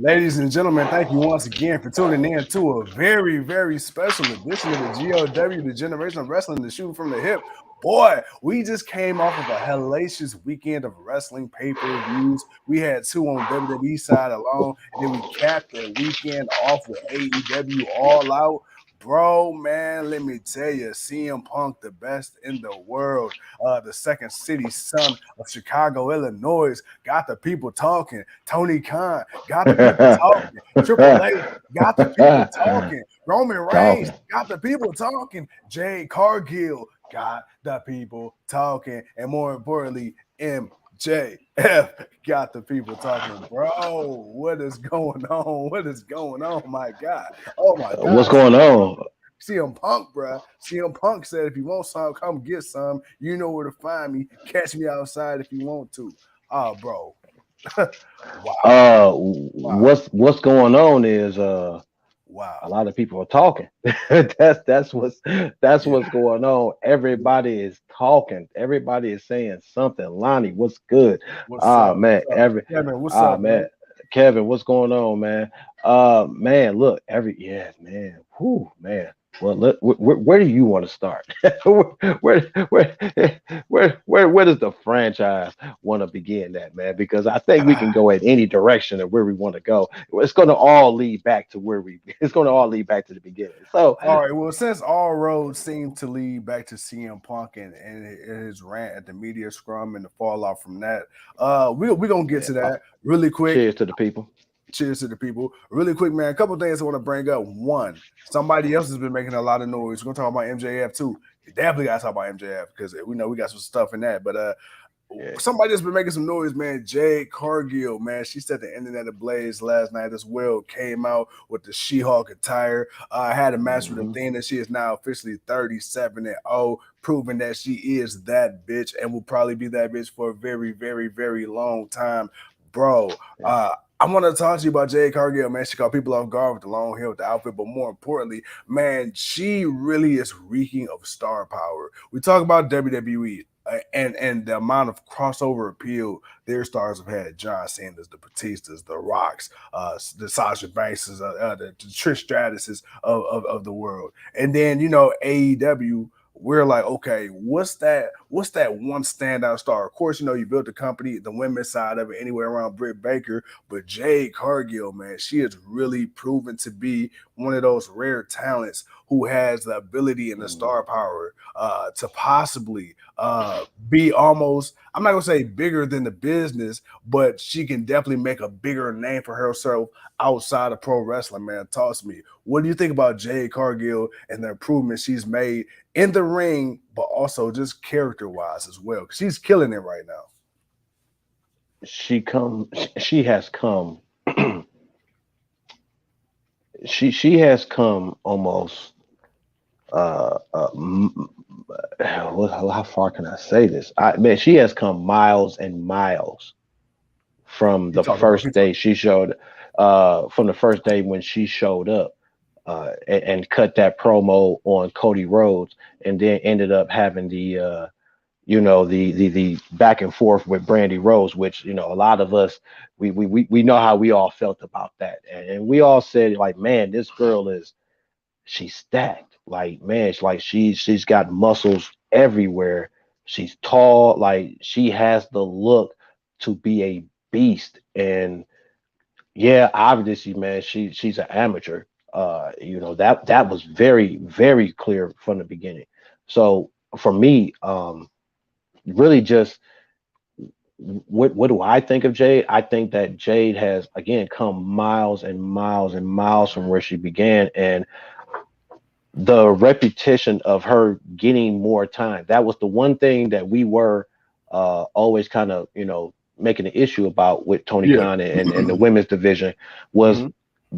Ladies and gentlemen, thank you once again for tuning in to a very, very special edition of the GOW, the Generation of Wrestling, the Shoot from the Hip. Boy, we just came off of a hellacious weekend of wrestling pay-per-views. We had two on WWE side alone, and then we capped the weekend off with AEW All Out. Bro, man, let me tell you, CM Punk, the best in the world, the second city son of Chicago, Illinois, got the people talking. Tony Khan got the people talking. Triple H got the people talking. Roman Reigns got the people talking. Jade Cargill got the people talking. And more importantly, MJF got the people talking. Bro, what is going on? What is going on? My God. Oh, my God. What's going on? CM Punk, bro. CM Punk said, if you want some, come get some. You know where to find me. Catch me outside if you want to. Oh, bro. Wow. What's going on is wow. A lot of people are talking. that's what's going on. Everybody is talking. Everybody is saying something. Lonnie, what's good? What's up? Man, Kevin, what's up, man? Kevin, what's going on, man? Man, look, man. Whew, man. Well, where do you want to start? where does the franchise want to begin at, man? Because I think we can go at any direction of where we want to go. It's going to all lead back to it's going to all lead back to the beginning. So, all right. Well, since all roads seem to lead back to CM Punk and his rant at the media scrum and the fallout from that, we're going to get to that really quick. Cheers to the people. Cheers to the people. Really quick, man. A couple things I want to bring up. One, somebody else has been making a lot of noise. We're going to talk about MJF too. You definitely got to talk about MJF because we know we got some stuff in that. But somebody that's been making some noise, man. Jade Cargill, man. She set the internet ablaze last night as well. Came out with the She-Hulk attire. Had a match with Athena. She is now officially 37-0, proving that she is that bitch and will probably be that bitch for a very, very, very long time. Bro, I want to talk to you about Jade Cargill, man. She caught people off guard with the long hair, with the outfit, but more importantly, man, she really is reeking of star power. We talk about WWE and the amount of crossover appeal their stars have had. John Cena, the Batistas, the Rocks, the Sasha Bankses, the Trish Stratus of the world. And then, AEW, we're like, okay, what's that one standout star? Of course, you built the company, the women's side of it, anywhere around Britt Baker, but Jade Cargill, man, she has really proven to be one of those rare talents who has the ability and the star power to possibly be almost, I'm not going to say bigger than the business, but she can definitely make a bigger name for herself outside of pro wrestling, man. Talk to me. What do you think about Jade Cargill and the improvements she's made in the ring, but also just character-wise as well? Because she's killing it right now. She has come she has come almost how far can I say this? She has come miles and miles from the first day she showed from the first day when she showed up and cut that promo on Cody Rhodes, and then ended up having the the back and forth with Brandy Rose, which a lot of us we know how we all felt about that, and we all said, like, man, this girl she's stacked. Like, man, she's got muscles everywhere. She's tall. Like, she has the look to be a beast. And yeah, obviously, man, she's an amateur. That was very, very clear from the beginning. So for me, really just what do I think of Jade? I think that Jade has, again, come miles and miles and miles from where she began, and the repetition of her getting more time. That was the one thing that we were always kind of, making an issue about with Tony Khan and the women's division, was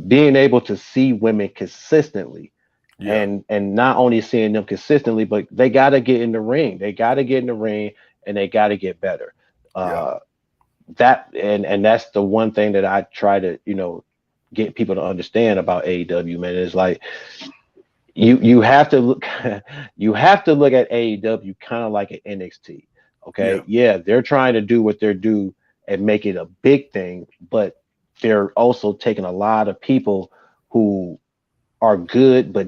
being able to see women consistently. And not only seeing them consistently, but they got to get in the ring. They got to get in the ring, and they got to get better. That and that's the one thing that I try to, get people to understand about AEW, man. Is like, you have to look at AEW kind of like an NXT. Okay. Yeah, they're trying to do what they're do and make it a big thing, but they're also taking a lot of people who are good but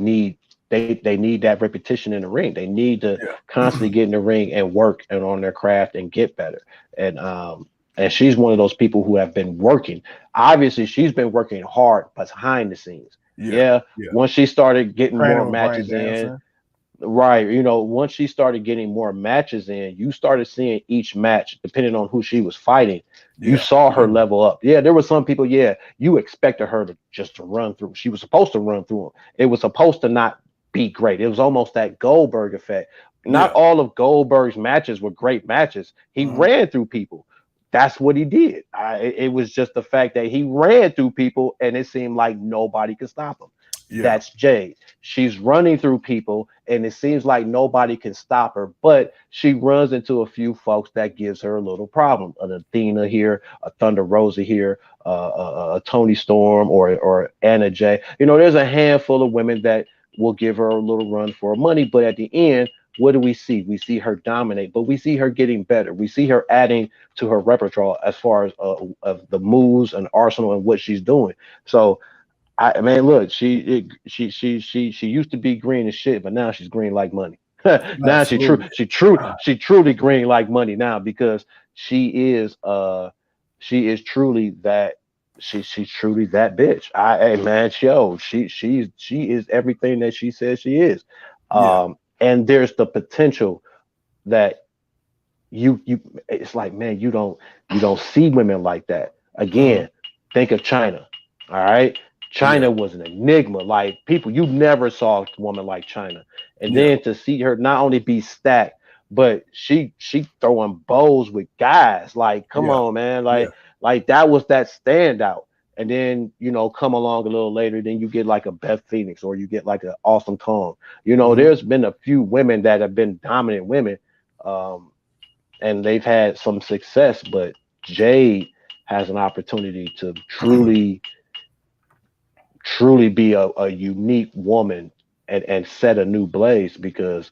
they need that repetition in the ring. They need to constantly get in the ring and work and on their craft and get better. And she's one of those people who have been working. Obviously, she's been working hard behind the scenes. Yeah. Once she started getting more matches in, right, once she started getting more matches in, you started seeing each match, depending on who she was fighting, you saw her level up. Yeah, there were some people, you expected her to just to run through. She was supposed to run through them. It was supposed to not be great. It was almost that Goldberg effect. Not all of Goldberg's matches were great matches. He ran through people. That's what he did. It was just the fact that he ran through people and it seemed like nobody could stop him. That's Jade. She's running through people and it seems like nobody can stop her, but she runs into a few folks that gives her a little problem. An Athena here, a Thunder Rosa here, a Tony Storm or Anna Jay. There's a handful of women that will give her a little run for money, but at the end, what do we see? We see her dominate, but we see her getting better. We see her adding to her repertoire as far as of the moves and arsenal and what she's doing. So look, she used to be green as shit, but now she's green like money. Now she truly green like money now because she is truly that she's truly that bitch. She is everything that she says she is. And there's the potential that it's like, man, you don't see women like that. Again, think of China. All right. China was an enigma. Like people, you never saw a woman like China. And then to see her not only be stacked, but she throwing bows with guys. Like, come on, man. Like that was that standout. And then, come along a little later, then you get like a Beth Phoenix or you get like an Awesome Kong. There's been a few women that have been dominant women, and they've had some success, but Jade has an opportunity to truly be a unique woman and set a new blaze, because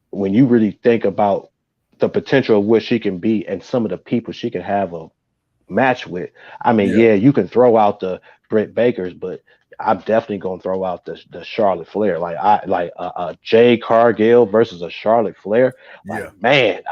when you really think about the potential of what she can be and some of the people she can have a match with, you can throw out the Britt Bakers, but I'm definitely gonna throw out the Charlotte Flair. Like a Jade Cargill versus a Charlotte Flair. Let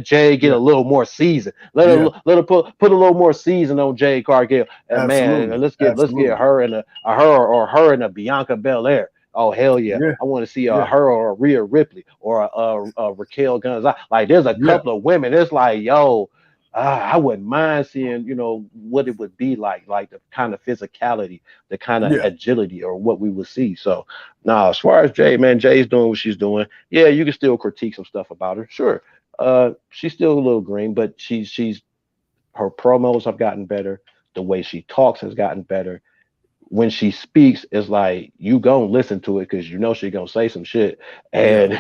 Jade get a little more season. Let her put a little more season on Jade Cargill. And let's get her and her and a Bianca Belair. Oh hell yeah! I want to see her or a Rhea Ripley or a Raquel Guns. Like there's a couple of women. It's like, yo, I wouldn't mind seeing, what it would be like the kind of physicality, the kind of agility, or what we would see. So, as far as Jay, man, Jay's doing what she's doing. Yeah, you can still critique some stuff about her. Sure, she's still a little green, but she's her promos have gotten better. The way she talks has gotten better. When she speaks, it's like you gonna listen to it because she's gonna say some shit, and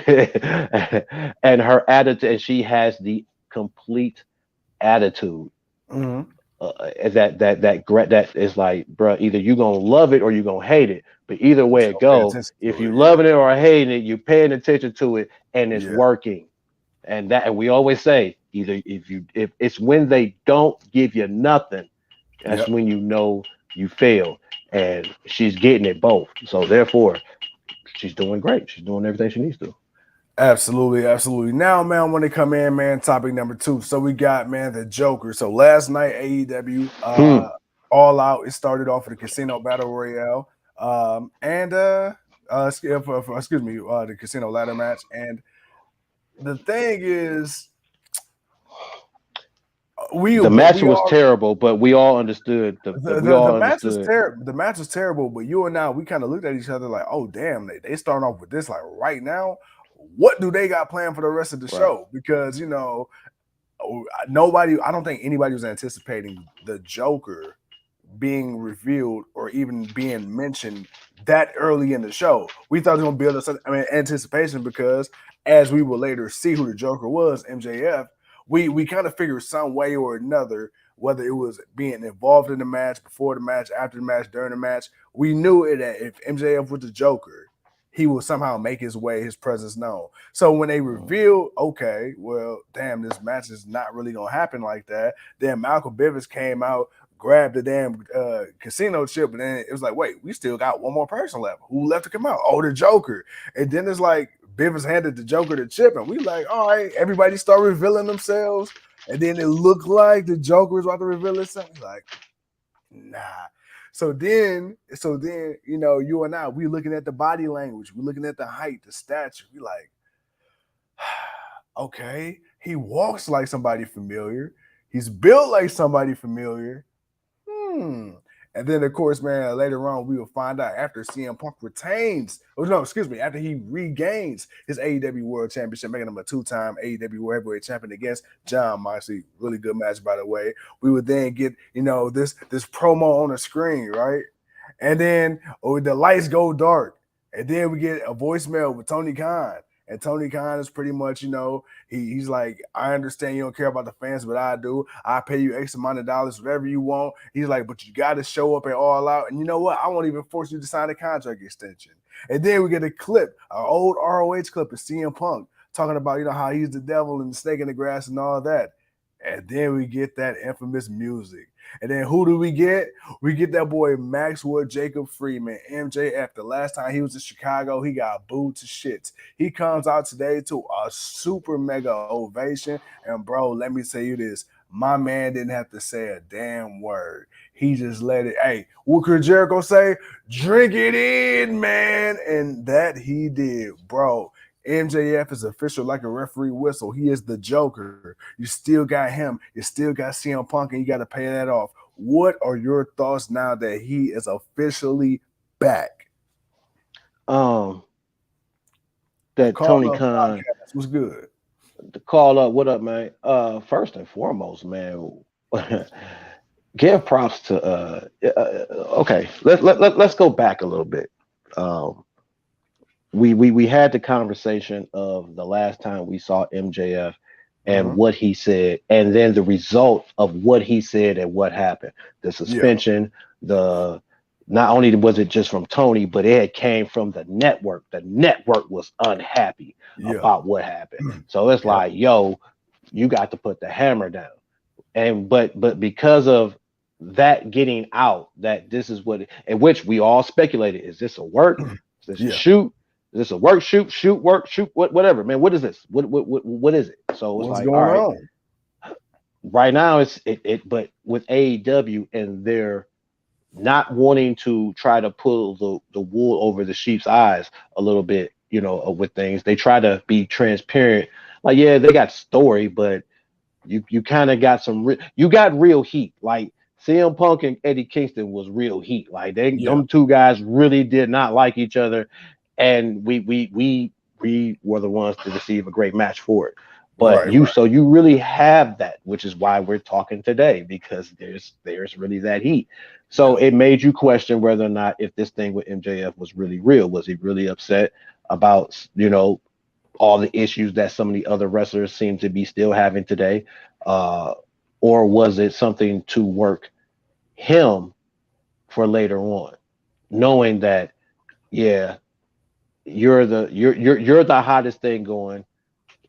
and her attitude, and she has the complete attitude that is like, bro, either you gonna love it or you gonna hate it, but either way it goes, if you loving it or hating it, you paying attention to it and it's working. And we always say, either if it's when they don't give you nothing, that's when you fail, and she's getting it both, so therefore she's doing great. She's doing everything she needs to. Absolutely. Now, man, when they come in, man, topic number 2. So we got, man, the Joker. So last night, AEW All Out. It started off with a Casino Battle Royale, the Casino Ladder match. And the thing is, the match was terrible, but we all understood. The match was terrible. The match was terrible, but you and I, we kind of looked at each other like, oh damn, they starting off with this like right now. What do they got planned for the rest of the show? Because nobody, I don't think anybody was anticipating the Joker being revealed or even being mentioned that early in the show. We thought it was going to build anticipation, because as we will later see who the Joker was, MJF, we kind of figured some way or another, whether it was being involved in the match, before the match, after the match, during the match, we knew that if MJF was the Joker, he will somehow make his presence known. So when they revealed, okay, well, damn, this match is not really going to happen like that. Then Malcolm Bivens came out grabbed the damn casino chip, and then it was like, wait, we still got one more person left. Who left to come out? Oh, the Joker. And then it's like Bivens handed the Joker the chip, and we like, all right, everybody start revealing themselves. And then it looked like the Joker was about to reveal himself. Like, nah. So then, you know, you and I, we looking at the body language, we looking at the height, the stature. We like, okay, he walks like somebody familiar. He's built like somebody familiar. And then, of course, man, later on, we will find out after CM Punk after he regains his AEW World Championship, making him a 2-time AEW World Heavyweight Champion against John Moxley. Really good match, by the way. We would then get, you know, this promo on the screen, right? And then the lights go dark. And then we get a voicemail with Tony Khan. And Tony Khan is pretty much, you know, he's like, I understand you don't care about the fans, but I do. I pay you X amount of dollars, whatever you want. He's like, but you got to show up at All Out. And you know what? I won't even force you to sign a contract extension. And then we get a clip, an old ROH clip of CM Punk talking about, you know, how he's the devil and the snake in the grass and all that. And then we get that infamous music. And then who do we get? We get that boy Maxwell Jacob Freeman, MJF. The last time he was in Chicago, he got booed to shits. He comes out today to a super mega ovation. And bro, let me tell you this. My man didn't have to say a damn word. He just let it. Hey, what could Jericho say? Drink it in, man. And that he did, bro. MJF is official like a referee whistle. He is the Joker. You still got him. You still got CM Punk, and you got to pay that off. What are your thoughts now that he is officially back? That Tony Khan was good. The call up. What up, man? First and foremost, man, give props to. Okay, let's go back a little bit. We had the conversation of the last time we saw MJF and what he said, and then the result of what he said and what happened. The suspension, not only was it just from Tony, but it came from the network. The network was unhappy about what happened. So it's like, yo, you got to put the hammer down. And but because of that getting out, that this is what, in which we all speculated, is this a work? Is this a shoot? Is this a work, shoot, work, shoot, whatever, man? What is this? What is it? So it's what's like, going all right, on? Right now it's but with AEW and they're not wanting to try to pull the wool over the sheep's eyes a little bit, you know, with things. They try to be transparent. Like, yeah, they got story, but you kind of got you got real heat. Like CM Punk and Eddie Kingston was real heat. Like them two guys really did not like each other. And we were the ones to receive a great match for it. But so you really have that, which is why we're talking today, because there's really that heat. So it made you question whether or not if this thing with MJF was really real. Was he really upset about, you know, all the issues that some of the other wrestlers seem to be still having today? Or was it something to work him for later on, knowing that, you're the hottest thing going.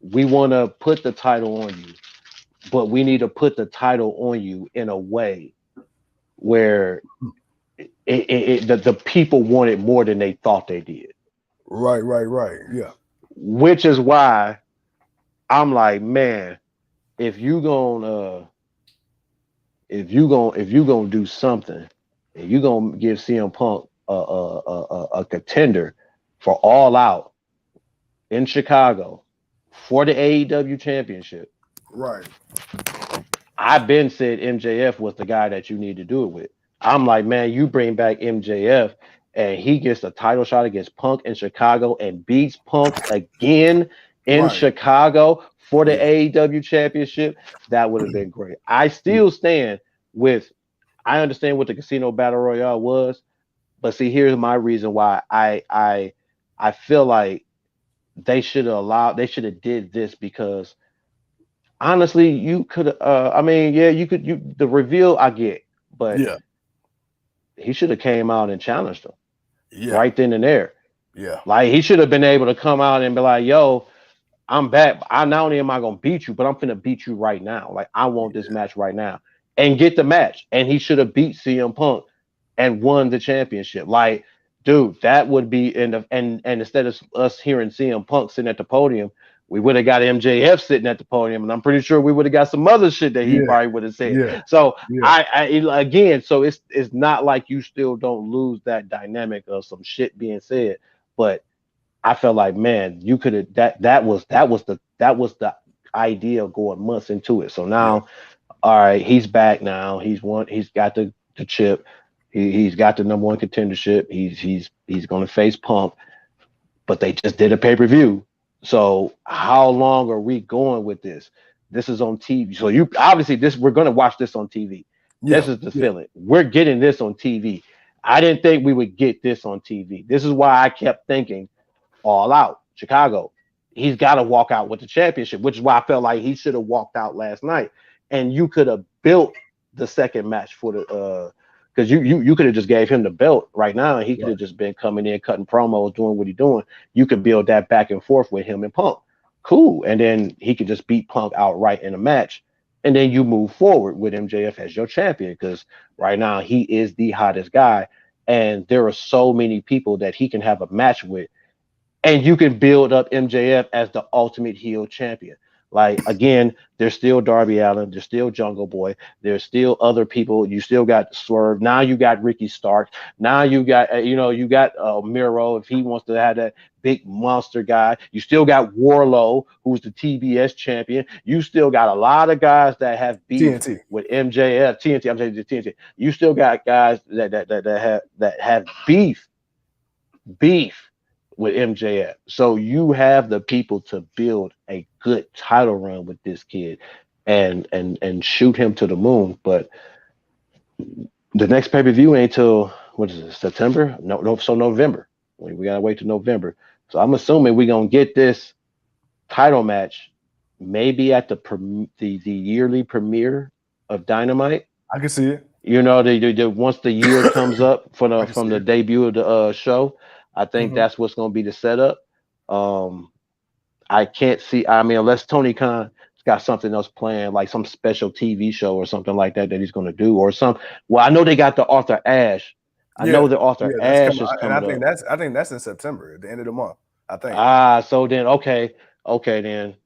We want to put the title on you, but we need to put the title on you in a way where the people want it more than they thought they did. Right. Yeah. Which is why I'm like, man, if you gonna do something, and you gonna give CM Punk a contender for All Out in Chicago for the AEW championship. Right. I've been said MJF was the guy that you need to do it with. I'm like, man, you bring back MJF and he gets a title shot against Punk in Chicago and beats Punk again in Chicago for the AEW championship. That would have been great. I still stand with, I understand what the Casino Battle Royale was, but see, here's my reason why I feel like they should have did this, because honestly, you could the reveal I get, but he should have came out and challenged him right then and there. Yeah. Like he should have been able to come out and be like, yo, I'm back. Not only am I gonna beat you, but I'm finna beat you right now. Like I want this match right now. and get the match. And he should have beat CM Punk and won the championship. Like, dude, that would be and instead of us hearing CM Punk sitting at the podium, we would have got MJF sitting at the podium, and I'm pretty sure we would have got some other shit that he Yeah, probably would have said. yeah, So yeah, I again, so it's not like you still don't lose that dynamic of some shit being said, but I felt like, man, you could have that was the idea of going months into it. So yeah, now, all right, he's back now. He's got the chip. He's got the number one contendership. He's going to face Punk, but they just did a pay-per-view. So how long are we going with this? This is on TV. So you obviously we're going to watch this on TV. yeah, This is the yeah, feeling. We're getting this on TV. I didn't think we would get this on TV. This is why I kept thinking All Out, Chicago. He's got to walk out with the championship, which is why I felt like he should have walked out last night. And you could have built the second match for the because you could have just gave him the belt right now, and he could have just been coming in, cutting promos, doing what he's doing. You could build that back and forth with him and Punk. Cool. And then he could just beat Punk outright in a match. And then you move forward with MJF as your champion, because right now he is the hottest guy. And there are so many people that he can have a match with. And you can build up MJF as the ultimate heel champion. Like, again, there's still Darby Allin, there's still Jungle Boy, there's still other people. You still got Swerve. Now you got Ricky Stark. Now you got you got Miro if he wants to have that big monster guy. You still got Warlow, who's the TBS champion. You still got a lot of guys that have beef TNT with MJF. TNT. I'm saying TNT. You still got guys that have beef with MJF. So you have the people to build a good title run with this kid and shoot him to the moon. But the next pay-per-view ain't till what is it, September? No, so November. We gotta wait till November. So I'm assuming we're gonna get this title match maybe at the yearly premiere of Dynamite. I can see it. You know, they once the year comes up from the debut of the show, I think that's what's going to be the setup. I can't see. I mean, unless Tony Khan's got something else planned, like some special TV show or something like that he's going to do, or some. Well, I know they got the Arthur Ashe. I know the Arthur Ashe is coming and I think that's in September at the end of the month. I think. So then okay then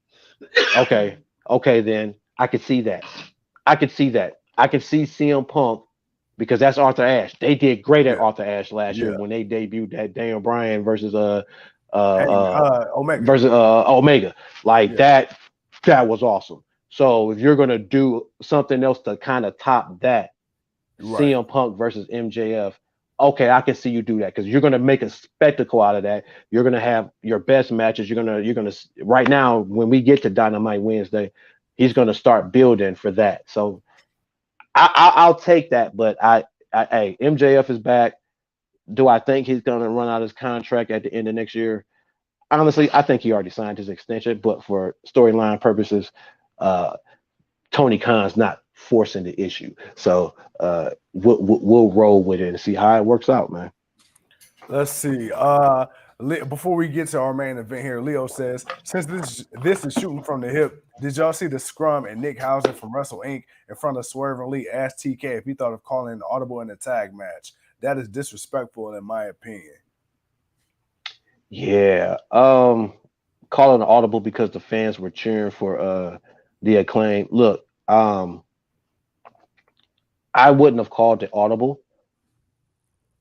I could see that. I could see CM Punk, because that's Arthur Ashe. They did great at Arthur Ashe last year when they debuted that Daniel Bryan versus Omega. Versus Omega. Like that was awesome. So if you're gonna do something else to kind of top that, CM Punk versus MJF, okay, I can see you do that, because you're gonna make a spectacle out of that. You're gonna have your best matches. You're gonna right now, when we get to Dynamite Wednesday, he's gonna start building for that. So I'll take that, but hey, MJF is back. Do I think he's going to run out his contract at the end of next year? Honestly, I think he already signed his extension, but for storyline purposes, Tony Khan's not forcing the issue. So we'll roll with it and see how it works out, man. Let's see. Before we get to our main event here, Leo says, since this is shooting from the hip, did y'all see the Scrum and Nick Hauser from Wrestle Inc. in front of Swerve and Lee asked TK if he thought of calling an audible in a tag match? That is disrespectful in my opinion. Yeah. Calling an audible because the fans were cheering for the Acclaim. Look, I wouldn't have called it audible,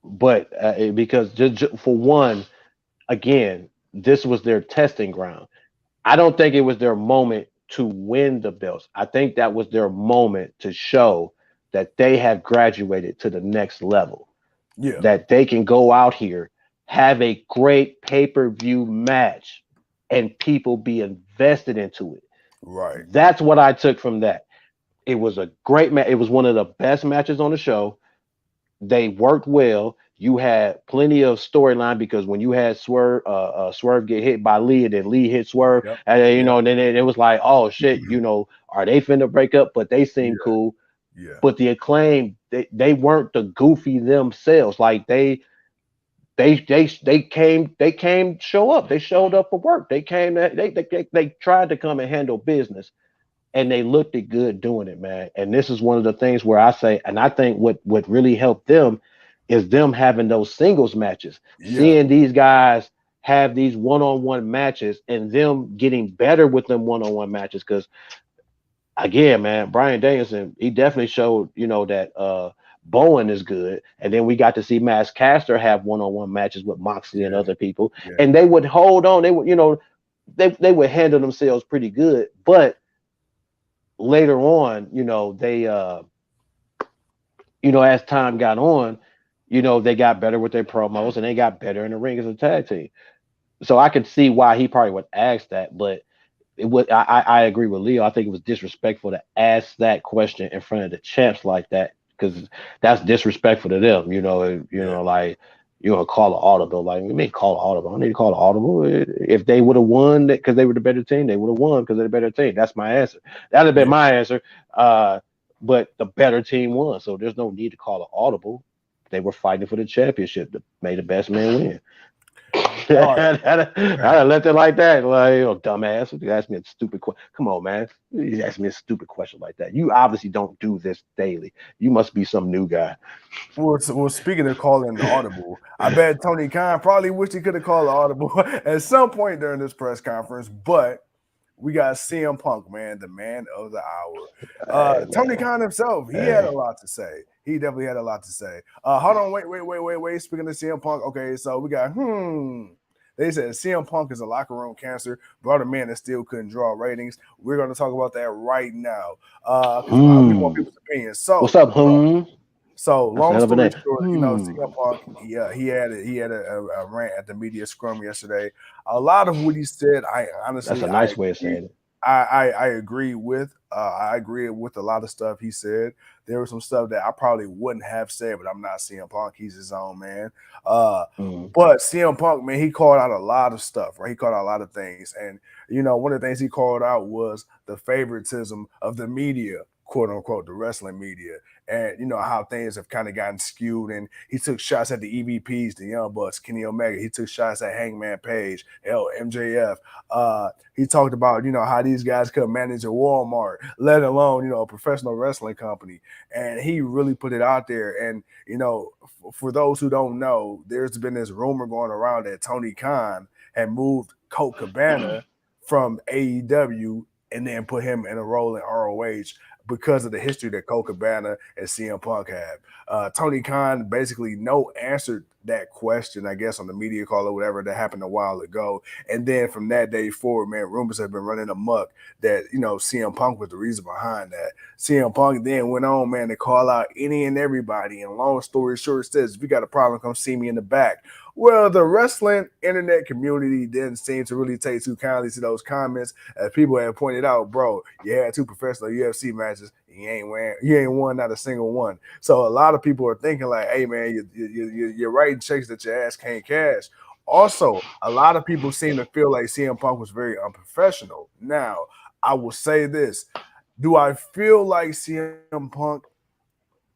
but because just for one, again, this was their testing ground. I don't think it was their moment to win the belts. I think that was their moment to show that they have graduated to the next level. Yeah. That they can go out here, have a great pay-per-view match, and people be invested into it. Right. That's what I took from that. It was a great match. It was one of the best matches on the show. They worked well. You had plenty of storyline, because when you had Swerve get hit by Lee, and then Lee hit Swerve, and and then it was like, oh shit, are they finna break up? But they seem cool. Yeah. But the Acclaim, they weren't the goofy themselves. Like they came show up. They showed up for work. They came. They tried to come and handle business. and they looked it good doing it, man. And this is one of the things where I say, and I think what really helped them is them having those singles matches, Yeah, seeing these guys have these one-on-one matches and them getting better with them one-on-one matches. Because again, man, Brian Danielson, he definitely showed, that Bowen is good. And then we got to see Max Caster have one-on-one matches with Moxley and yeah, other people. yeah, And they would hold on. They would, they would handle themselves pretty good. But later on, they as time got on, they got better with their promos and they got better in the ring as a tag team. So I could see why he probably would ask that, but it would. I agree with Leo. I think it was disrespectful to ask that question in front of the champs like that because that's disrespectful to them. yeah, Like call an audible. Like we may call an audible. I need to call an audible. If they would have won because they were the better team, they would have won because they're the better team. That's my answer. That'd have been yeah. my answer. But the better team won, so there's no need to call an audible. They were fighting for the championship. May the best man win. All right. I left it like that. Like, dumbass. You ask me a stupid question. Come on, man. You ask me a stupid question like that. You obviously don't do this daily. You must be some new guy. Well, speaking of calling the audible, I bet Tony Khan probably wished he could have called the audible at some point during this press conference, but we got CM Punk, man, the man of the hour. Hey, Tony man. Khan himself, he had a Hey. lot to say. He definitely had a lot to say. Hold on, wait. Speaking of CM Punk, okay, so we got They said CM Punk is a locker room cancer, brought a man that still couldn't draw ratings. We're going to talk about that right now because we want people's opinions. What's up, So That's a long hell of a story name. short, CM Punk, he had a rant at the media scrum yesterday. A lot of what he said, That's a I nice way of agree. saying it. I agree with. I agree with a lot of stuff he said. There was some stuff that I probably wouldn't have said, but I'm not CM Punk. He's his own man. Mm. But CM Punk, man, he called out a lot of stuff, right? He called out a lot of things, and one of the things he called out was the favoritism of the media, quote unquote, the wrestling media, and how things have kind of gotten skewed. And he took shots at the EVPs, the Young Bucks, Kenny Omega. He took shots at Hangman Page, MJF. He talked about how these guys could manage a Walmart, let alone a professional wrestling company, and he really put it out there. And for those who don't know, there's been this rumor going around that Tony Khan had moved Colt Cabana from AEW and then put him in a role in ROH because of the history that Colt Cabana and CM Punk had. Tony Khan basically answered that question, I guess, on the media call or whatever that happened a while ago. And then from that day forward, man, rumors have been running amok that, CM Punk was the reason behind that. CM Punk then went on, man, to call out any and everybody. And long story short, says, if you got a problem, come see me in the back. Well, the wrestling internet community didn't seem to really take too kindly to those comments, as people have pointed out, bro, you had 2 professional UFC matches, you ain't won not a single one. So a lot of people are thinking like, hey man, you're writing checks that your ass can't cash. Also, a lot of people seem to feel like CM Punk was very unprofessional. Now, I will say this: do I feel like CM Punk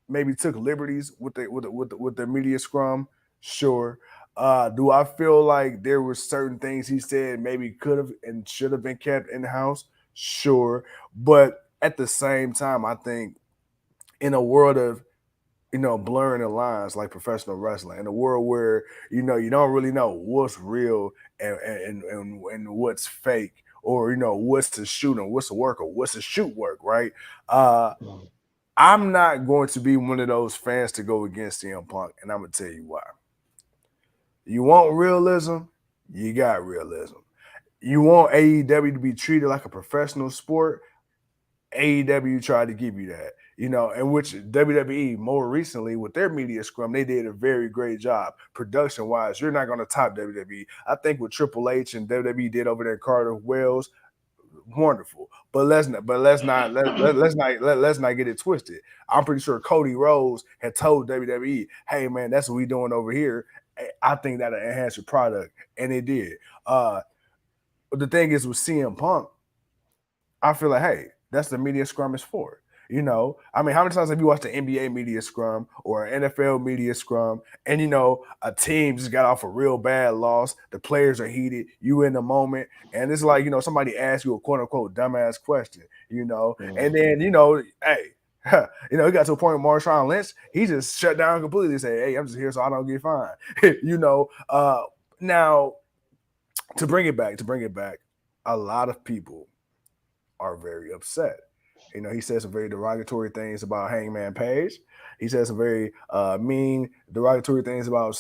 maybe took liberties with the media scrum? Sure. Do I feel like there were certain things he said maybe could have and should have been kept in house? Sure. But at the same time, I think in a world of blurring the lines like professional wrestling, in a world where you don't really know what's real and what's fake, or what's to shoot and what's to work or what's to shoot work, right? I'm not going to be one of those fans to go against CM Punk, and I'm gonna tell you why. You want realism, you got realism. You want AEW to be treated like a professional sport, AEW tried to give you that, and which WWE more recently with their media scrum, they did a very great job production wise. You're not going to top WWE. I think what Triple H and WWE did over there in Carter Wells, wonderful. But let's not get it twisted. I'm pretty sure Cody Rhodes had told WWE, "Hey man, that's what we doing over here. I think that'll enhance your product," and it did. But the thing is with CM Punk, I feel like, hey, that's the media scrum is for. You know, I mean, how many times have you watched an NBA media scrum or an NFL media scrum, and you know, a team just got off a real bad loss, the players are heated, you in the moment, and it's like, you know, somebody asks you a quote unquote dumbass question, you know, and then, you know, hey, you know, he got to a point with Marshawn Lynch, he just shut down completely and said, hey, I'm just here so I don't get fined. You know, now to bring it back, a lot of people are very upset. You know, he said some very derogatory things about Hangman Page. He said some very mean, derogatory things about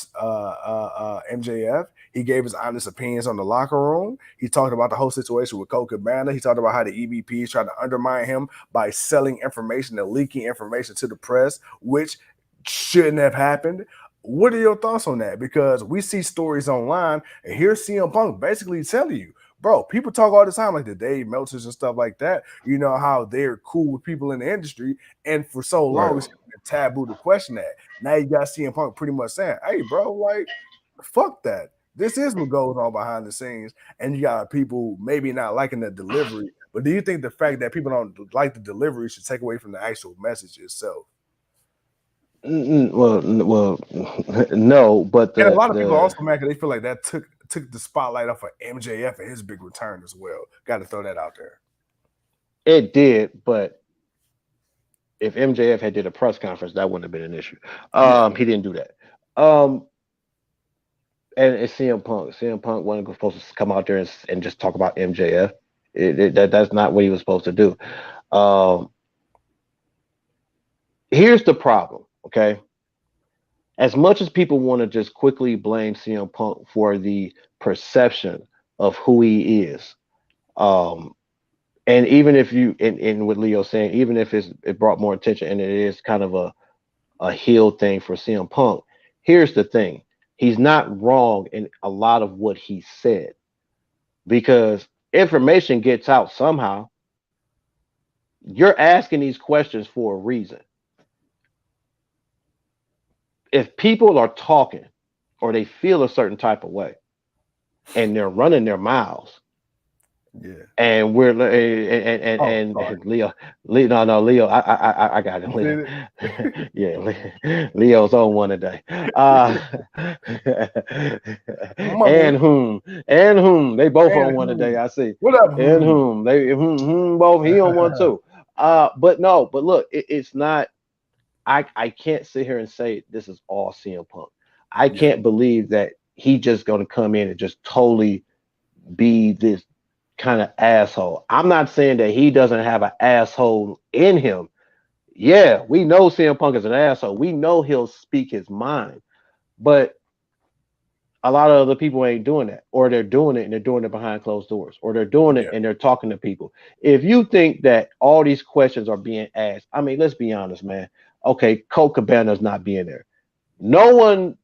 MJF. He gave his honest opinions on the locker room. He talked about the whole situation with Colt Cabana. He talked about how the EVPs tried to undermine him by selling information and leaking information to the press, which shouldn't have happened. What are your thoughts on that? Because we see stories online, and here's CM Punk basically telling you, bro, people talk all the time, like the Dave Meltzers and stuff like that, you know, how they're cool with people in the industry. And for so long, it's been taboo to question that. Now you got CM Punk pretty much saying, hey, bro, like, fuck that. This is what goes on behind the scenes. And you got people maybe not liking the delivery. But do you think the fact that people don't like the delivery should take away from the actual message itself? Well, no, but and a lot of people also mad because they feel like that took the spotlight off of MJF and his big return as well. Got to throw that out there. It did, but if MJF had did a press conference, that wouldn't have been an issue. He didn't do that. And it's CM Punk. CM Punk wasn't supposed to come out there and just talk about MJF. That's not what he was supposed to do. Here's the problem, okay? As much as people want to just quickly blame CM Punk for the perception of who he is, and even if you, and what Leo's saying, even if it brought more attention and it is kind of a heel thing for CM Punk, here's the thing. He's not wrong in a lot of what he said, because information gets out somehow. You're asking these questions for a reason. If people are talking or they feel a certain type of way and they're running their mouths, and we're and Leo, Leo, I got it. Leo. Leo's on one today. And whom they both on one today. I see. What up? And whom they both he on one too. But look, it's not. I can't sit here and say this is all CM Punk. I can't believe that he just going to come in and just totally be this kind of asshole. I'm not saying that he doesn't have an asshole in him. Yeah, we know CM Punk is an asshole. We know he'll speak his mind, but a lot of other people ain't doing that, or they're doing it and they're doing it behind closed doors, or they're doing it and they're talking to people. If you think that all these questions are being asked, I mean, let's be honest, man. Okay, Colt Cabana's not being there. No one,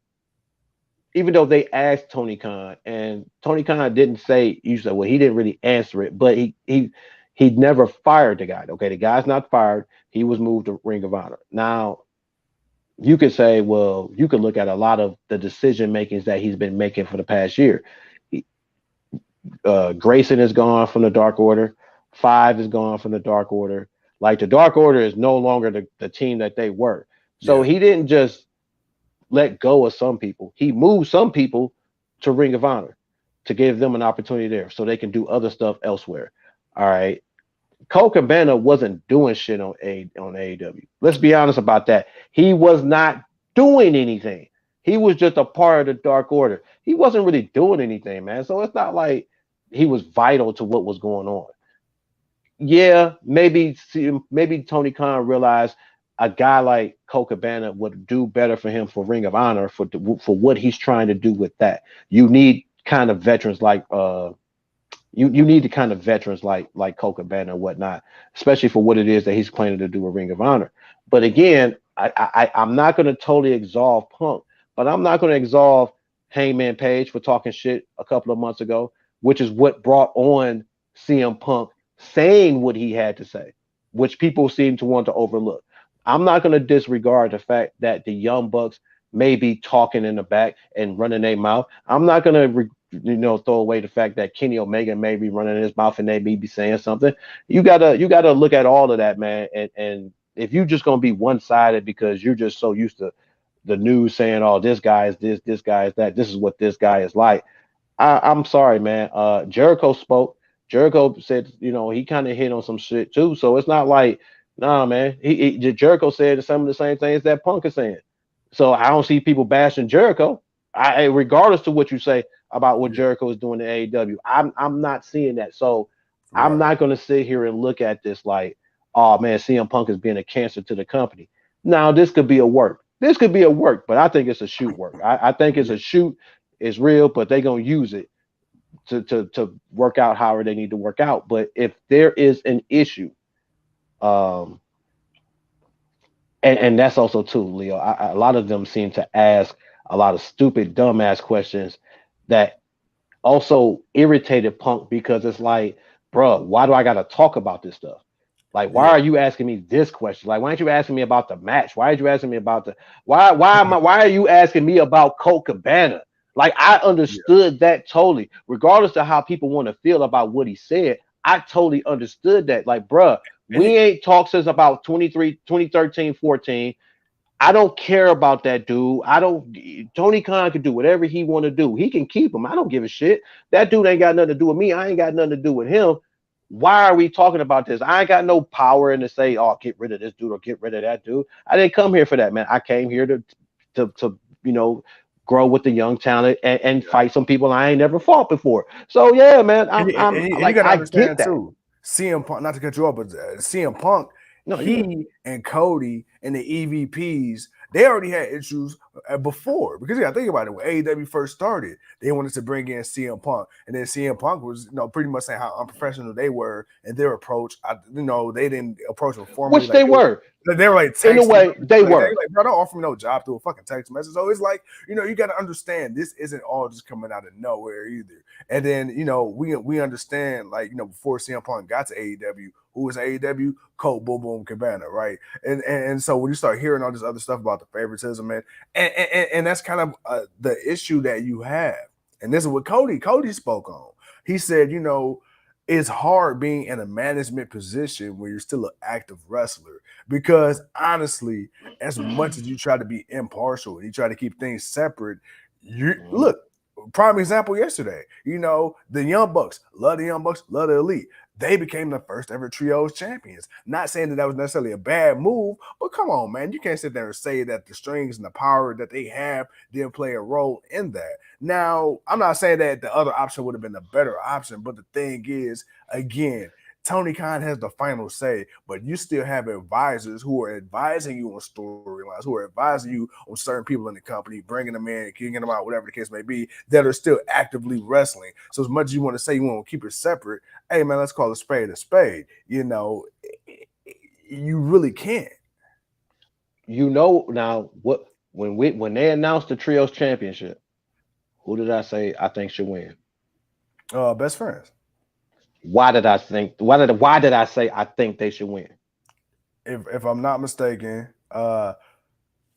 even though they asked Tony Khan, and Tony Khan didn't say, you said, well, he didn't really answer it, but he never fired the guy. Okay, the guy's not fired. He was moved to Ring of Honor. Now, you could say, well, you could look at a lot of the decision makings that he's been making for the past year. Grayson is gone from the Dark Order. 5 is gone from the Dark Order. Like, the Dark Order is no longer the team that they were. So he didn't just let go of some people. He moved some people to Ring of Honor to give them an opportunity there so they can do other stuff elsewhere. All right. Colt Cabana wasn't doing shit on AEW. Let's be honest about that. He was not doing anything. He was just a part of the Dark Order. He wasn't really doing anything, man. So it's not like he was vital to what was going on. Yeah, maybe Tony Khan realized a guy like Colt Cabana would do better for him for Ring of Honor for what he's trying to do with that. You need kind of veterans like you need the kind of veterans like Colt Cabana and whatnot, especially for what it is that he's planning to do with Ring of Honor. But again, I'm not going to totally absolve Punk, but I'm not going to absolve Hangman Page for talking shit a couple of months ago, which is what brought on CM Punk saying what he had to say, which people seem to want to overlook. I'm not going to disregard the fact that the Young Bucks may be talking in the back and running their mouth. I'm not going to throw away the fact that Kenny Omega may be running his mouth and they may be saying something. You gotta look at all of that, man, and if you just gonna be one sided because you're just so used to the news saying, "Oh, this guy is this guy is that, this is what this guy is like." I'm sorry, man. Jericho spoke. Jericho said, he kind of hit on some shit too. So it's not like, nah, man. Jericho said some of the same things that Punk is saying. So I don't see people bashing Jericho. Regardless to what you say about what Jericho is doing in AEW, I'm not seeing that. So I'm not going to sit here and look at this like, oh man, CM Punk is being a cancer to the company. Now this could be a work. This could be a work, but I think it's a shoot work. I think it's a shoot. It's real, but they're gonna use it to work out however they need to work out. But if there is an issue, and that's also too, Leo. A lot of them seem to ask a lot of stupid, dumbass questions that also irritated Punk because it's like, bro, why do I gotta talk about this stuff? Like, why are you asking me this question? Like, why aren't you asking me about the match? Why aren't you asking me about why are you asking me about Colt Cabana? Like, I understood that totally, regardless of how people want to feel about what he said. I totally understood that. Like, bruh, we ain't talked since about 2013, 14. I don't care about that dude. Tony Khan can do whatever he want to do. He can keep him. I don't give a shit. That dude ain't got nothing to do with me. I ain't got nothing to do with him. Why are we talking about this? I ain't got no power in to say, oh, get rid of this dude or get rid of that dude. I didn't come here for that, man. I came here to grow with the young talent and fight some people I ain't never fought before. So yeah, man, I'm like, I get that. Too. CM Punk, not to cut you off, but CM Punk, and Cody and the EVPs, they already had issues before, because you got to think about it. When AEW first started, they wanted to bring in CM Punk, and then CM Punk was, pretty much saying how unprofessional they were in their approach. They didn't approach them formally. Which they were. They were like, in a way, they were. Like, bro, don't offer me no job through a fucking text message. So it's like, you got to understand, this isn't all just coming out of nowhere either. And then, we understand, like, before CM Punk got to AEW, who was AEW? Colt Boom Cabana, right? And so when you start hearing all this other stuff about the favoritism, and that's kind of the issue that you have. And this is what Cody spoke on. He said, it's hard being in a management position where you're still an active wrestler, because honestly, as much as you try to be impartial and you try to keep things separate, look, prime example yesterday, the Young Bucks, love the Young Bucks, love the Elite. They became the first ever trios champions. Not saying that was necessarily a bad move, but come on, man. You can't sit there and say that the strings and the power that they have didn't play a role in that. Now, I'm not saying that the other option would have been a better option, but the thing is, again, Tony Khan has the final say, but you still have advisors who are advising you on storylines, who are advising you on certain people in the company, bringing them in, kicking them out, whatever the case may be, that are still actively wrestling. So as much as you want to say you want to keep it separate, hey, man, let's call a spade a spade. You really can't. Now, when they announced the Trios Championship, who did I say I think should win? Best Friends. Why did I say I think they should win? If I'm not mistaken, I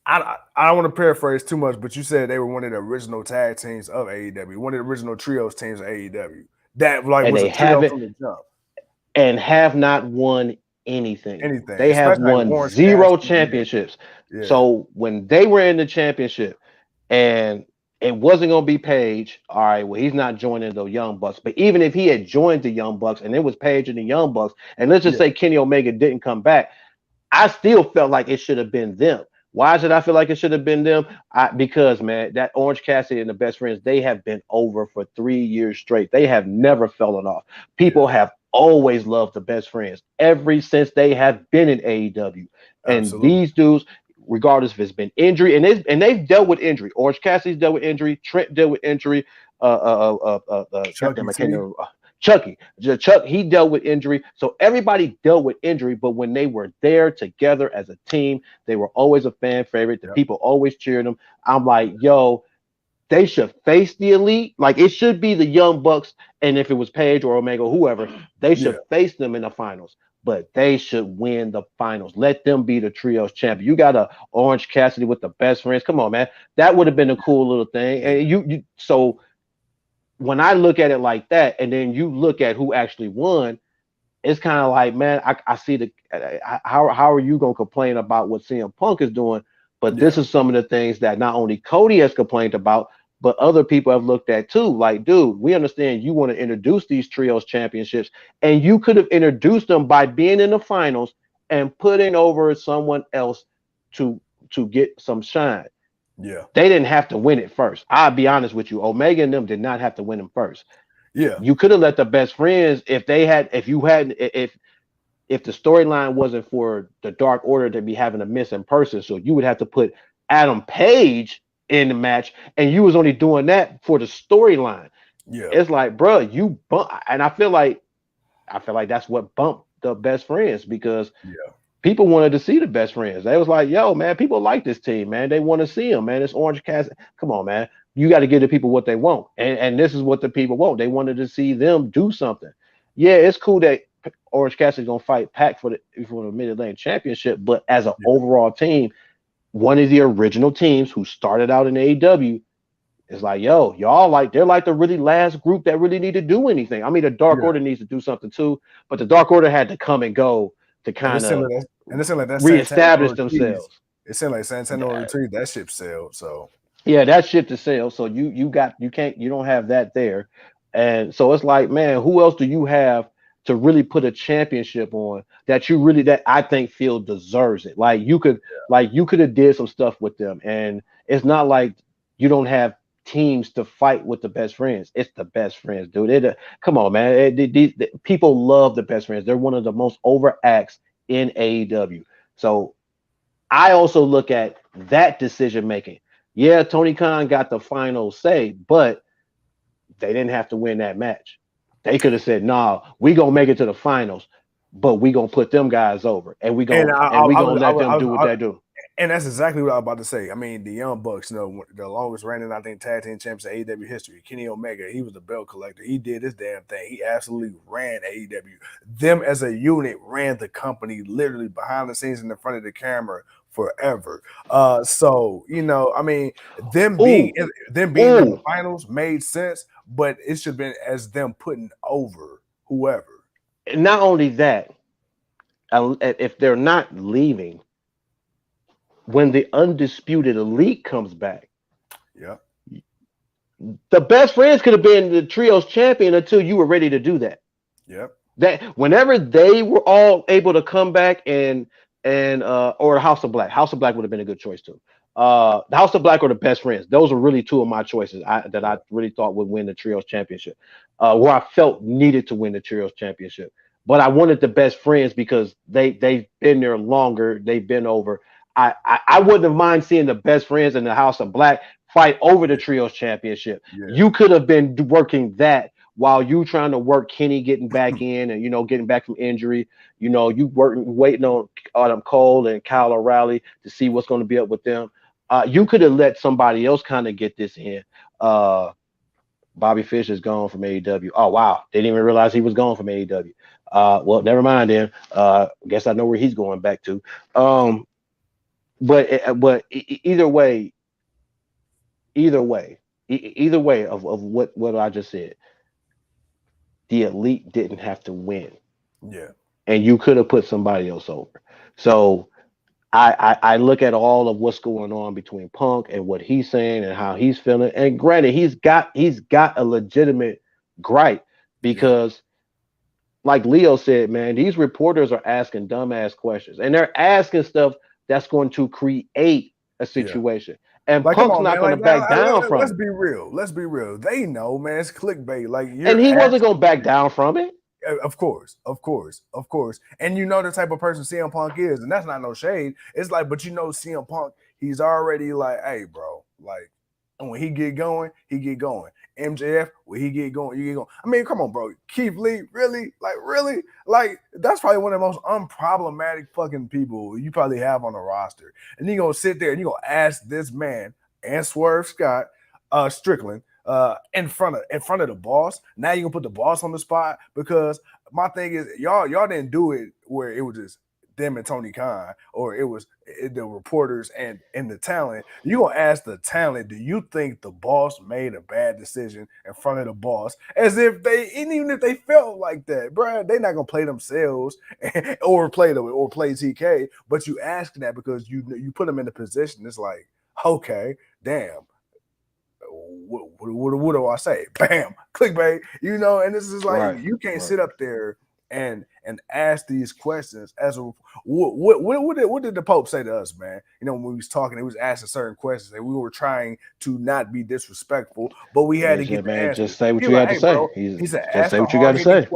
don't want to paraphrase too much, but you said they were one of the original tag teams of AEW, one of the original trios teams of AEW. That was a trio from the jump. And have not won anything. They have won 0 championships. Yeah. So when they were in the championship and it wasn't going to be Page, all right, well, he's not joining the Young Bucks. But even if he had joined the Young Bucks and it was Page and the Young Bucks, and let's just say Kenny Omega didn't come back, I still felt like it should have been them. Why should I feel like it should have been them? Because, man, that Orange Cassidy and the Best Friends, they have been over for 3 years straight. They have never fallen off. People have always loved the Best Friends ever since they have been in AEW. And these dudes, regardless if it's been injury, and they've dealt with injury. Orange Cassidy's dealt with injury. Trent dealt with injury. Chucky, he dealt with injury. So everybody dealt with injury, but when they were there together as a team, they were always a fan favorite. The people always cheered them. I'm like, yo, they should face the Elite. Like, it should be the Young Bucks, and if it was Page or Omega, whoever, they should face them in the finals. But they should win the finals. Let them be the trios champion. You got a Orange Cassidy with the Best Friends. Come on, man. That would have been a cool little thing. And so when I look at it like that, and then you look at who actually won, it's kind of like, man, I see the how are you gonna complain about what CM Punk is doing? But this is some of the things that not only Cody has complained about, but other people have looked at too. Like, dude, we understand you want to introduce these trios championships, and you could have introduced them by being in the finals and putting over someone else to get some shine. Yeah. They didn't have to win it first. I'll be honest with you. Omega and them did not have to win them first. Yeah. You could have let the best friends, if the storyline wasn't for the Dark Order to be having a missing person, so you would have to put Adam Page in the match, and you was only doing that for the storyline. Yeah. It's like, bro, you bump, and I feel like that's what bumped the best friends, because people wanted to see the best friends. They was like, yo, man, people like this team, man. They want to see them, man. It's Orange Cassidy. Come on, man. You got to give the people what they want. And this is what the people want. They wanted to see them do something. Yeah, it's cool that Orange Cassidy's going to fight Pac for the Mid-Atlantic Championship, but as an overall team, one of the original teams who started out in AEW is like, yo, they're like the really last group that really need to do anything. I mean, the Dark Order needs to do something too, but the Dark Order had to come and go to kind of reestablish themselves. It seemed like Santana Retreat, that ship sailed. So yeah, that ship to sail. So you don't have that there. And so it's like, man, who else do you have to really put a championship on that I think Phil deserves it? Like you could have did some stuff with them, and it's not like you don't have teams to fight with the best friends. It's the best friends, dude. Come on, man. People love the best friends. They're one of the most over acts in AEW. So I also look at that decision making. Yeah, Tony Khan got the final say, but they didn't have to win that match. They could have said, "Nah, we gonna make it to the finals, but we gonna put them guys over, and we gonna let them do what they do." And that's exactly what I was about to say. I mean, the Young Bucks, the longest reigning, I think, tag team champions in AEW history. Kenny Omega, he was a belt collector. He did this damn thing. He absolutely ran AEW. Them as a unit ran the company literally behind the scenes and in front of the camera forever. So I mean, them being in the finals made sense, but it should have been as them putting over whoever. And not only that, if they're not leaving, when the Undisputed Elite comes back, the best friends could have been the trios champion until you were ready to do that. That whenever they were all able to come back or House of Black would have been a good choice too. The House of Black or the best friends. Those were really two of my choices that I really thought would win the trios championship. Where I felt needed to win the trios championship, but I wanted the best friends because they've been there longer. They've been over. I wouldn't have mind seeing the best friends in the House of Black fight over the trios championship. You could have been working that while you trying to work Kenny getting back in and getting back from injury. You waiting on Adam Cole and Kyle O'Reilly to see what's going to be up with them. You could have let somebody else kind of get this in. Bobby Fish is gone from AEW. Oh wow, didn't even realize he was gone from AEW. Well, never mind then. Guess I know where he's going back to. But either way of what I just said, the Elite didn't have to win. And you could have put somebody else over. So I look at all of what's going on between Punk and what he's saying and how he's feeling. And granted, he's got a legitimate gripe because, like Leo said, man, these reporters are asking dumbass questions, and they're asking stuff that's going to create a situation. And like, Punk's not going to back down from it. Let's be real. They know, man, it's clickbait. And he wasn't going to back down from it. Of course. And the type of person CM Punk is, and that's not no shade. It's like, but CM Punk, he's already like, hey, bro, like, when he get going, he get going. MJF, when he get going, you get going. I mean, come on, bro. Keith Lee, really? Like, that's probably one of the most unproblematic fucking people you probably have on the roster. And you're going to sit there and you're going to ask this man and Swerve Scott, Strickland, in front of the boss. Now you're going to put the boss on the spot, because my thing is, y'all didn't do it where it was just them and Tony Khan, or it was the reporters and the talent. You gonna ask the talent, do you think the boss made a bad decision in front of the boss? As if even if they felt like that, bro, they not gonna play themselves or play TK. But you ask that because you put them in the position. It's like, okay, damn. What do I say? Bam, clickbait, and this is like you can't sit up there and ask these questions as a what did the Pope say to us, man? When we was talking, he was asking certain questions, and we were trying to not be disrespectful, but we had to get the answers. Just say what you had to say. He said, just say what you got to say.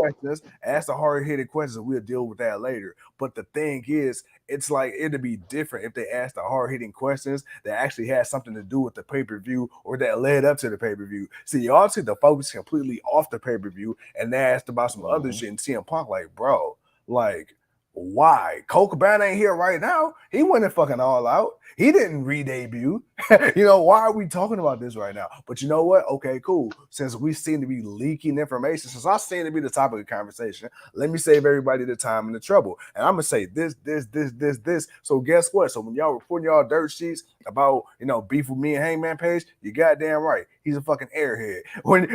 Ask the hard-hitting questions. We'll deal with that later. But the thing is, it's like it'd be different if they asked the hard-hitting questions that actually had something to do with the pay-per-view or that led up to the pay-per-view. See, y'all took the focus completely off the pay-per-view and they asked about some other shit in CM Punk. Like, bro, like, why? Colt Cabana ain't here right now. He wasn't fucking All Out. He didn't re-debut. Why are we talking about this right now? But you know what? Okay, cool. Since we seem to be leaking information, since I seem to be the topic of conversation, let me save everybody the time and the trouble. And I'm gonna say this. So guess what? So when y'all reporting y'all dirt sheets about beef with me and Hangman Page, you goddamn right. He's a fucking airhead. When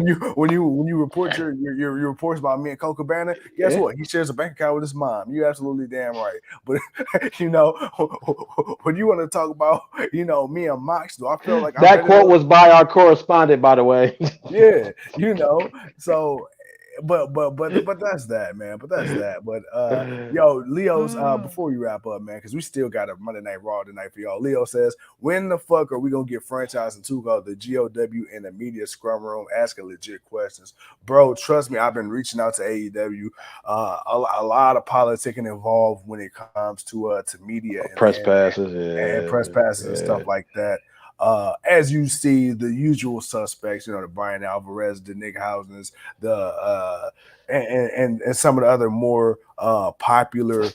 you report your reports about me and Colt Cabana, guess what? He shares a bank account with his mom. You absolutely damn right. But when you want to talk about me and Mox, do I feel like that quote was by our correspondent, by the way? Yeah, so. But that's that, man. But yo, Leo's before we wrap up, man, because we still got a Monday Night Raw tonight for y'all. Leo says, when the fuck are we gonna get franchising to go the GOW in the media scrum room asking legit questions? Bro, trust me, I've been reaching out to AEW. A lot of politicking involved when it comes to media and press passes and stuff like that. As you see, the usual suspects, the Brian Alvarez, the Nick Hausens, and some of the other more popular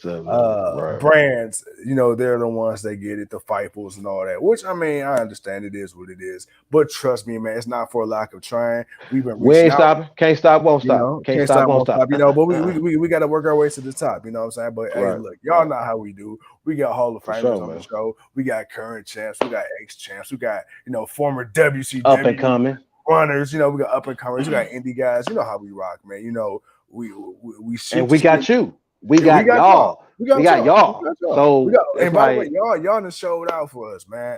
brands, they're the ones that get it, the Fightfuls and all that, which, I mean, I understand it is what it is, but trust me, man, it's not for a lack of trying. We ain't stopping, can't stop, won't stop, can't stop, won't stop. But we got to work our way to the top, you know what I'm saying? But hey, look, y'all know how we do. We got Hall of Famers on the show. We got current champs. We got ex-champs. We got, former WCW up and coming runners. We got up and comers. We got indie guys. You know how we rock, man. We and we got you. We got y'all. We got y'all. So and by the way, y'all done showed out for us, man.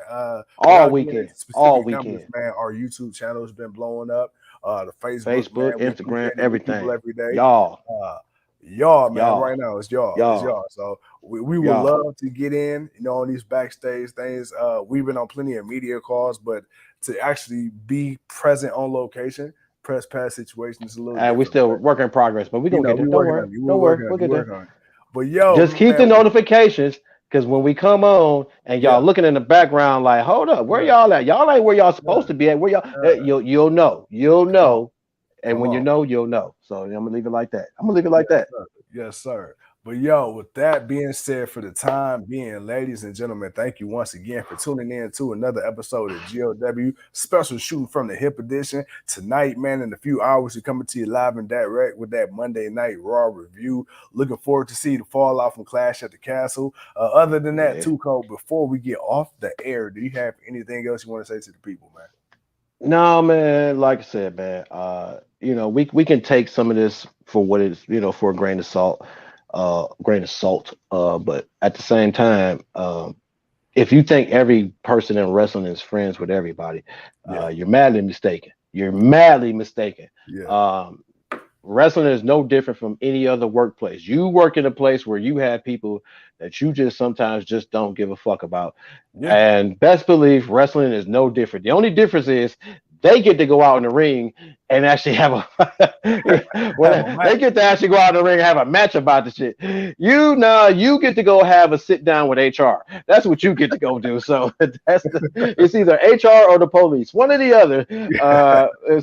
All weekend, numbers, man. Our YouTube channel has been blowing up. The Facebook, man, Instagram, everything. Every day, y'all, man. Right now, it's y'all. So we would love to get in, on these backstage things. We've been on plenty of media calls, but to actually be present on location, press pass situations, a little. We still work in progress, but we're gonna get it. Don't worry, we'll get there. But yo, just keep the notifications, because when we come on and y'all looking in the background, like, hold up, where y'all at? Y'all ain't where y'all supposed to be at. Where y'all? You'll know. And when you know, you'll know. So I'm gonna leave it like that. Yes, sir. But yo, with that being said, for the time being, ladies and gentlemen, thank you once again for tuning in to another episode of GOW Special Shooting from the Hip Edition. Tonight, man, in a few hours, we're coming to you live and direct with that Monday Night Raw review. Looking forward to see the fallout from Clash at the Castle. Other than that, too, Cole, before we get off the air, do you have anything else you want to say to the people, man? No, man. Like I said, man, we can take some of this for what it's, for a grain of salt. But at the same time, if you think every person in wrestling is friends with everybody, you're madly mistaken. Wrestling is no different from any other workplace. You work in a place where you have people that you just sometimes just don't give a fuck about. And best believe wrestling is no different. The only difference is they get to go out in the ring and actually have they get to actually go out in the ring and have a match about the shit. You get to go have a sit down with HR. That's what you get to go do. So it's either HR or the police, one or the other.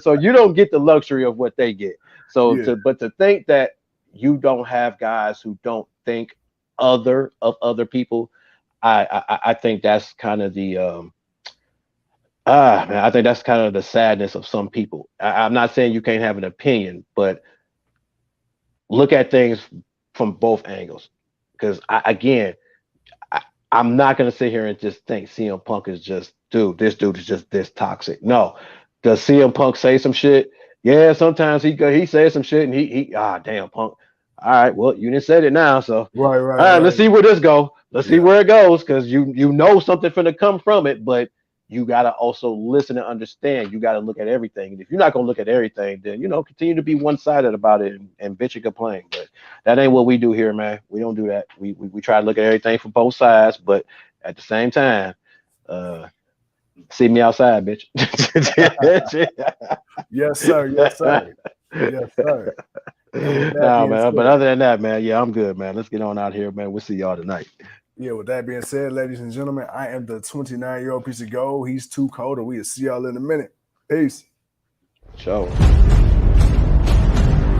So you don't get the luxury of what they get. So to think that you don't have guys who don't think of other people, I think that's kind of the man, I think that's kind of the sadness of some people. I'm not saying you can't have an opinion, but look at things from both angles. Because I'm not gonna sit here and just think CM Punk is just this dude is just this toxic. No, does CM Punk say some shit? Yeah, sometimes he says some shit and he damn Punk. All right, well you didn't say it now, so right. Let's see where this go. Let's see where it goes, because you know something finna come from it, but you gotta also listen and understand. You gotta look at everything. And if you're not gonna look at everything, then continue to be one-sided about it and bitch and complain. But that ain't what we do here, man. We don't do that. We try to look at everything from both sides, but at the same time, see me outside, bitch. Yes, sir. Yes, sir. Yes, sir. Nah, man. But other than that, man, I'm good, man. Let's get on out here, man. We'll see y'all tonight. Yeah, with that being said, ladies and gentlemen, I am the 29-year-old piece of gold. He's too cold, and we'll see y'all in a minute. Peace. Ciao.